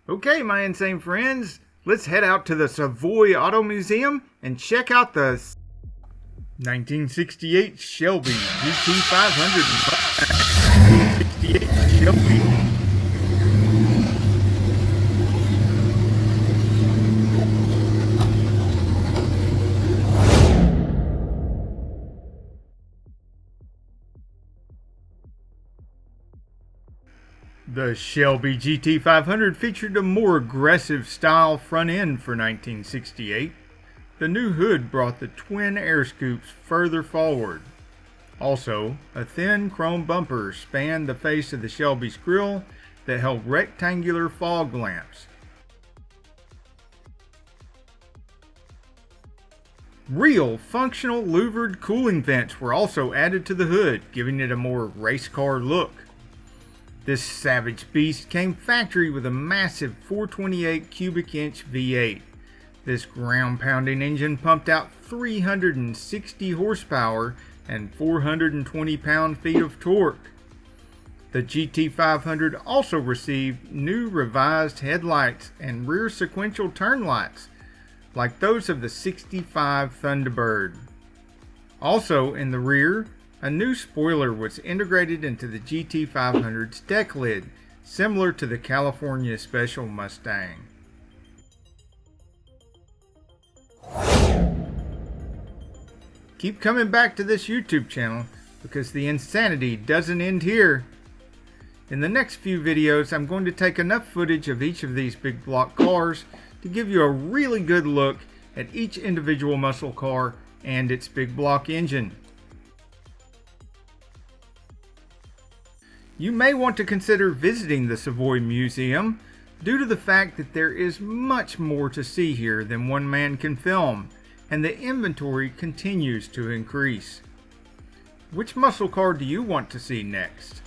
Okay, my insane friends, let's head out to the Savoy Auto Museum and check out the 1968 Shelby GT500. 1968 Shelby. The Shelby GT500 featured a more aggressive style front end for 1968. The new hood brought the twin air scoops further forward. Also, a thin chrome bumper spanned the face of the Shelby's grille that held rectangular fog lamps. Real functional louvered cooling vents were also added to the hood, giving it a more race car look. This savage beast came factory with a massive 428 cubic inch V8. This ground-pounding engine pumped out 360 horsepower and 420 pound-feet of torque. The GT500 also received new revised headlights and rear sequential turn lights, like those of the '65 Thunderbird. Also in the rear, a new spoiler was integrated into the GT500's deck lid, similar to the California Special Mustang. Keep coming back to this YouTube channel because the insanity doesn't end here. In the next few videos, I'm going to take enough footage of each of these big block cars to give you a really good look at each individual muscle car and its big block engine. You may want to consider visiting the Savoy Museum due to the fact that there is much more to see here than one man can film, and the inventory continues to increase. Which muscle car do you want to see next?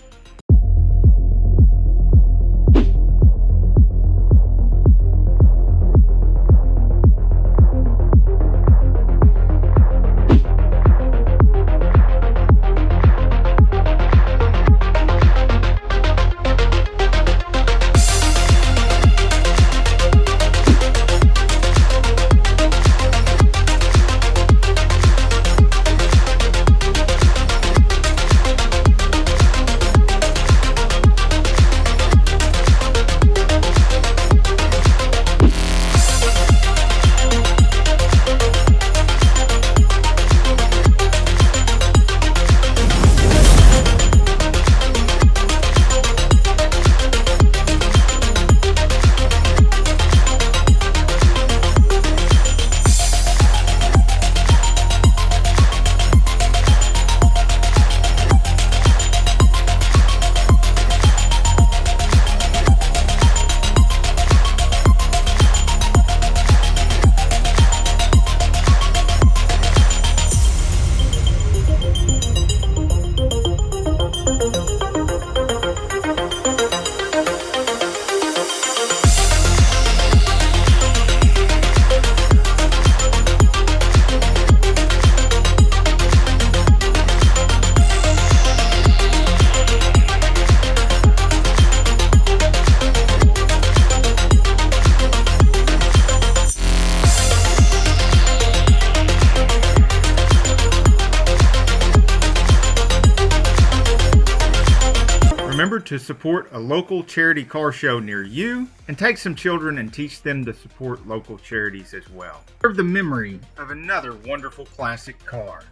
Remember to support a local charity car show near you and take some children and teach them to support local charities as well. Serve the memory of another wonderful classic car.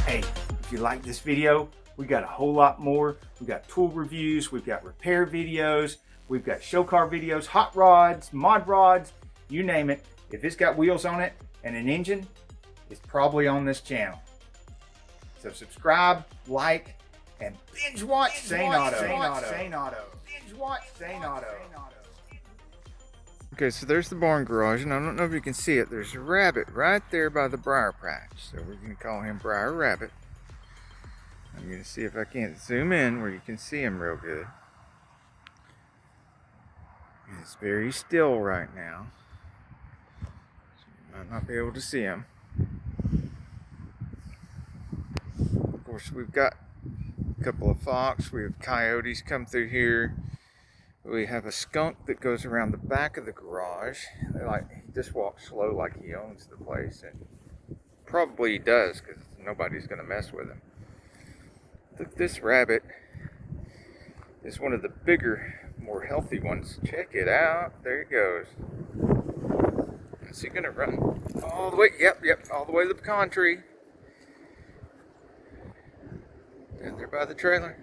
Hey, if you like this video, we got a whole lot more. We got tool reviews, we've got repair videos, we've got show car videos, hot rods, mod rods, you name it. If it's got wheels on it and an engine, it's probably on this channel. So subscribe, like, and binge watch InSane Auto. Binge watch InSane Auto. Okay, so there's the barn garage, and I don't know if you can see it. There's a rabbit right there by the briar patch. So we're going to call him Briar Rabbit. I'm going to see if I can't zoom in where you can see him real good. It's very still right now, so you might not be able to see him. Of course, we've got couple of fox. We have coyotes come through here. We have a skunk that goes around the back of the garage. He just walks slow like he owns the place, and probably he does because nobody's going to mess with him. Look, this rabbit is one of the bigger, more healthy ones. Check it out. There he goes. Is he going to run all the way? Yep, all the way to the pecan tree. Down there by the trailer.